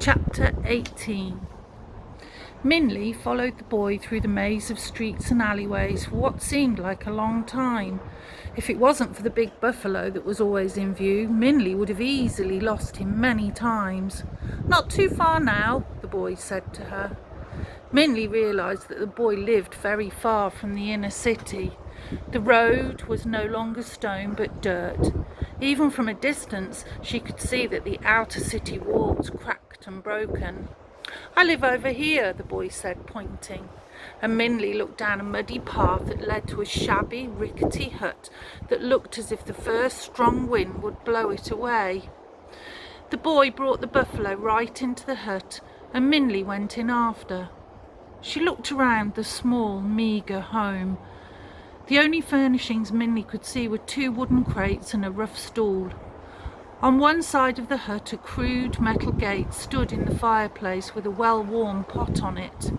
Chapter 18. Minley followed the boy through the maze of streets and alleyways for what seemed like a long time. If it wasn't for the big buffalo that was always in view, Minley would have easily lost him many times. "Not too far now," the boy said to her. Minley realised that the boy lived very far from the inner city. The road was no longer stone but dirt. Even from a distance she could see that the outer city walls cracked and broken. "I live over here," the boy said, pointing, and Minley looked down a muddy path that led to a shabby, rickety hut that looked as if the first strong wind would blow it away. The boy brought the buffalo right into the hut, and Minley went in after. She looked around the small, meagre home. The only furnishings Minley could see were 2 wooden crates and a rough stool. On one side of the hut, a crude metal gate stood in the fireplace with a well-warmed pot on it.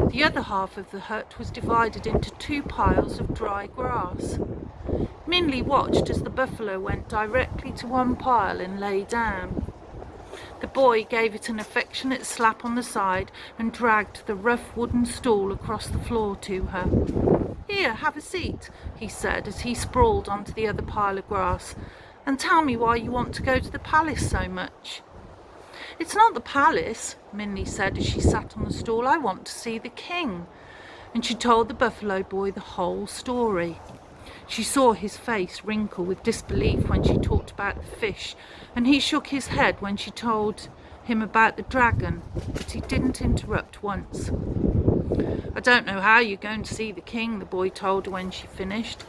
The other half of the hut was divided into 2 piles of dry grass. Minley watched as the buffalo went directly to one pile and lay down. The boy gave it an affectionate slap on the side and dragged the rough wooden stool across the floor to her. "Here, have a seat," he said as he sprawled onto the other pile of grass. "And tell me why you want to go to the palace so much." "It's not the palace," Minley said as she sat on the stool. "I want to see the king." And she told the buffalo boy the whole story. She saw his face wrinkle with disbelief when she talked about the fish, and he shook his head when she told him about the dragon, but he didn't interrupt once. "I don't know how you're going to see the king," the boy told her when she finished.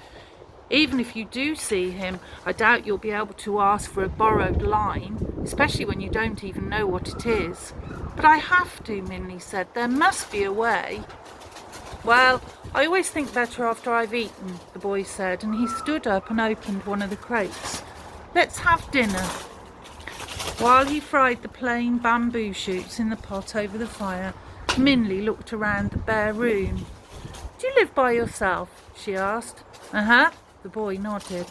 "Even if you do see him, I doubt you'll be able to ask for a borrowed line, especially when you don't even know what it is." "But I have to," Minley said. "There must be a way." "Well, I always think better after I've eaten," the boy said, and he stood up and opened one of the crates. "Let's have dinner." While he fried the plain bamboo shoots in the pot over the fire, Minley looked around the bare room. "Do you live by yourself?" she asked. "Uh-huh," the boy nodded.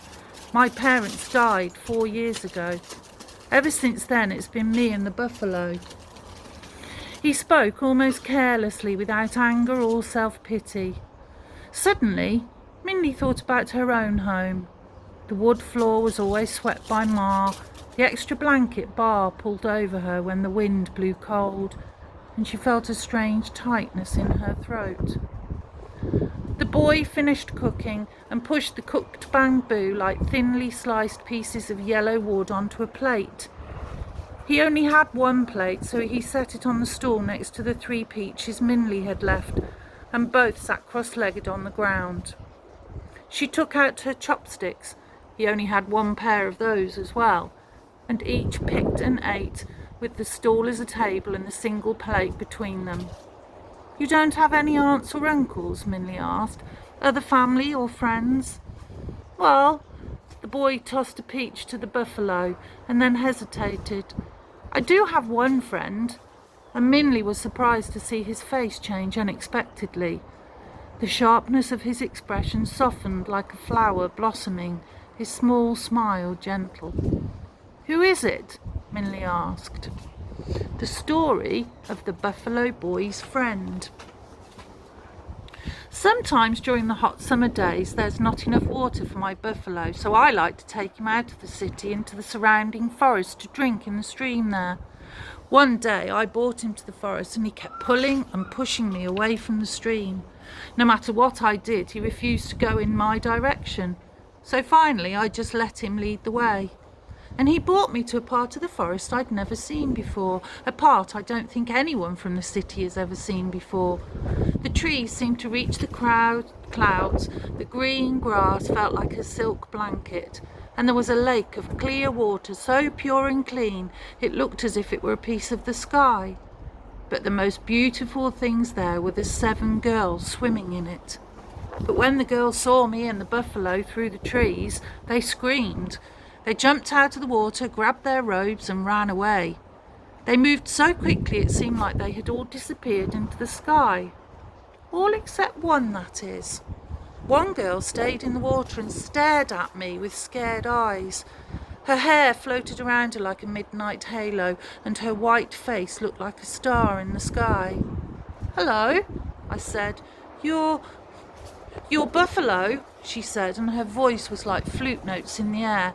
"My parents died 4 years ago. Ever since then it's been me and the buffalo." He spoke almost carelessly, without anger or self-pity. Suddenly, Minley thought about her own home. The wood floor was always swept by Ma, the extra blanket Bar pulled over her when the wind blew cold, and she felt a strange tightness in her throat. The boy finished cooking and pushed the cooked bamboo like thinly sliced pieces of yellow wood onto a plate. He only had one plate, so he set it on the stool next to the 3 peaches Minley had left, and both sat cross-legged on the ground. She took out her chopsticks. He only had 1 pair of those as well, and each picked and ate, with the stool as a table and a single plate between them. "You don't have any aunts or uncles?" Minley asked. "Other family or friends?" "Well," the boy tossed a peach to the buffalo and then hesitated. "I do have one friend," and Minley was surprised to see his face change unexpectedly. The sharpness of his expression softened like a flower blossoming, his small smile gentle. "Who is it?" Minley asked. The story of the buffalo boy's friend. "Sometimes during the hot summer days there's not enough water for my buffalo, so I like to take him out of the city into the surrounding forest to drink in the stream there. One day I brought him to the forest and he kept pulling and pushing me away from the stream. No matter what I did, he refused to go in my direction. So finally I just let him lead the way. And he brought me to a part of the forest I'd never seen before, a part I don't think anyone from the city has ever seen before. The trees seemed to reach the clouds, the green grass felt like a silk blanket, and there was a lake of clear water so pure and clean it looked as if it were a piece of the sky. But the most beautiful things there were the 7 girls swimming in it. But when the girls saw me and the buffalo through the trees, they screamed. They jumped out of the water, grabbed their robes and ran away. They moved so quickly it seemed like they had all disappeared into the sky. All except one, that is. One girl stayed in the water and stared at me with scared eyes. Her hair floated around her like a midnight halo, and her white face looked like a star in the sky. "Hello," I said. You're Buffalo," she said, and her voice was like flute notes in the air.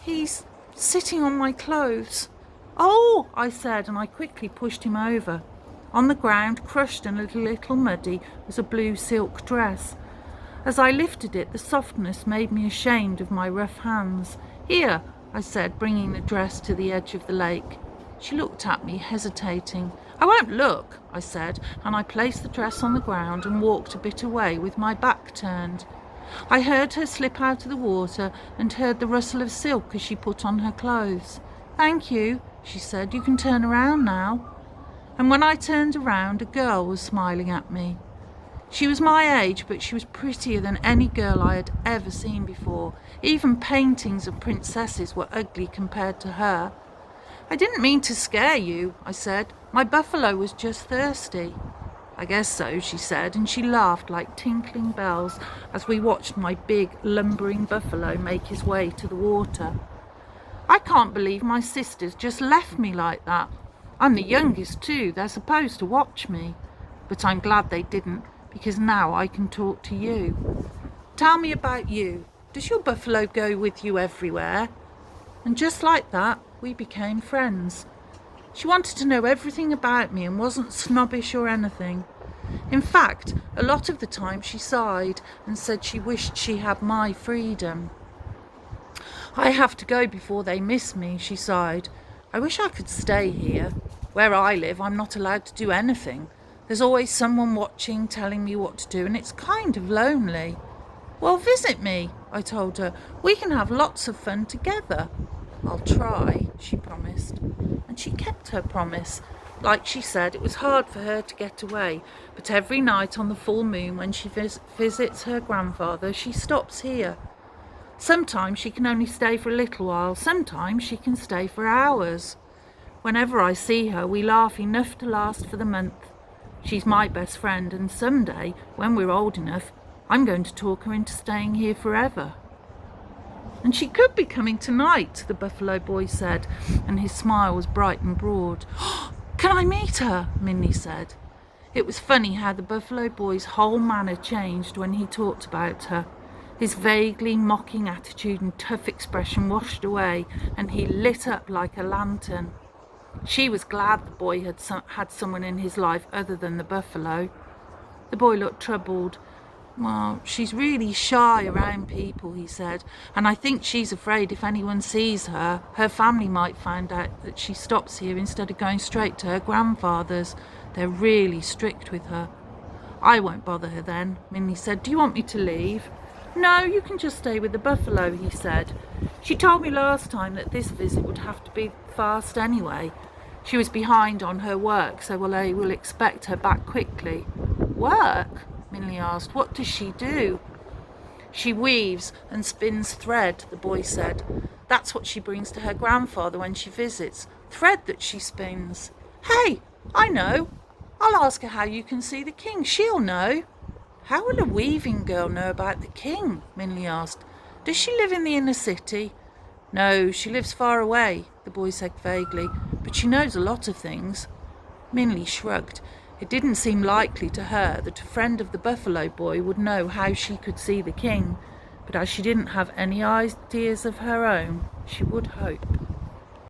"He's sitting on my clothes." "Oh," I said, and I quickly pushed him over. On the ground, crushed and a little muddy, was a blue silk dress. As I lifted it, the softness made me ashamed of my rough hands. "Here," I said, bringing the dress to the edge of the lake. She looked at me, hesitating. "I won't look," I said, and I placed the dress on the ground and walked a bit away with my back turned. I heard her slip out of the water and heard the rustle of silk as she put on her clothes. "Thank you," she said. "You can turn around now." And when I turned around, a girl was smiling at me. She was my age, but she was prettier than any girl I had ever seen before. Even paintings of princesses were ugly compared to her. "I didn't mean to scare you," I said. "My buffalo was just thirsty." "I guess so," she said, and she laughed like tinkling bells as we watched my big, lumbering buffalo make his way to the water. "I can't believe my sisters just left me like that. I'm the youngest too. They're supposed to watch me. But I'm glad they didn't, because now I can talk to you. Tell me about you. Does your buffalo go with you everywhere?" And just like that, we became friends. She wanted to know everything about me and wasn't snobbish or anything. In fact, a lot of the time she sighed and said she wished she had my freedom. "I have to go before they miss me," she sighed. "I wish I could stay here. Where I live, I'm not allowed to do anything. There's always someone watching, telling me what to do, and it's kind of lonely." "Well, visit me," I told her. "We can have lots of fun together." "I'll try," she promised. And she kept her promise. Like she said, it was hard for her to get away, but every night on the full moon when she visits her grandfather, she stops here. Sometimes she can only stay for a little while, sometimes she can stay for hours. Whenever I see her, we laugh enough to last for the month. She's my best friend, and someday, when we're old enough, I'm going to talk her into staying here forever. "And she could be coming tonight," the buffalo boy said, and his smile was bright and broad. "Can I meet her?" Minnie said. It was funny how the buffalo boy's whole manner changed when he talked about her. His vaguely mocking attitude and tough expression washed away, and he lit up like a lantern. She was glad the boy had someone in his life other than the buffalo. The boy looked troubled. "Well, she's really shy around people," he said, "and I think she's afraid if anyone sees her, her family might find out that she stops here instead of going straight to her grandfather's. They're really strict with her." "I won't bother her then," Minnie said. "Do you want me to leave?" "No, you can just stay with the buffalo," he said. "She told me last time that this visit would have to be fast anyway. She was behind on her work, so I will expect her back quickly." "Work?" Minnie asked. "What does she do?" "She weaves and spins thread," the boy said. "That's what she brings to her grandfather when she visits. Thread that she spins." "Hey, I know. I'll ask her how you can see the king. She'll know." "How will a weaving girl know about the king?" Minnie asked. "Does she live in the inner city?" "No, she lives far away," the boy said vaguely, "but she knows a lot of things." Minnie shrugged. It didn't seem likely to her that a friend of the buffalo boy would know how she could see the king, but as she didn't have any ideas of her own, she would hope.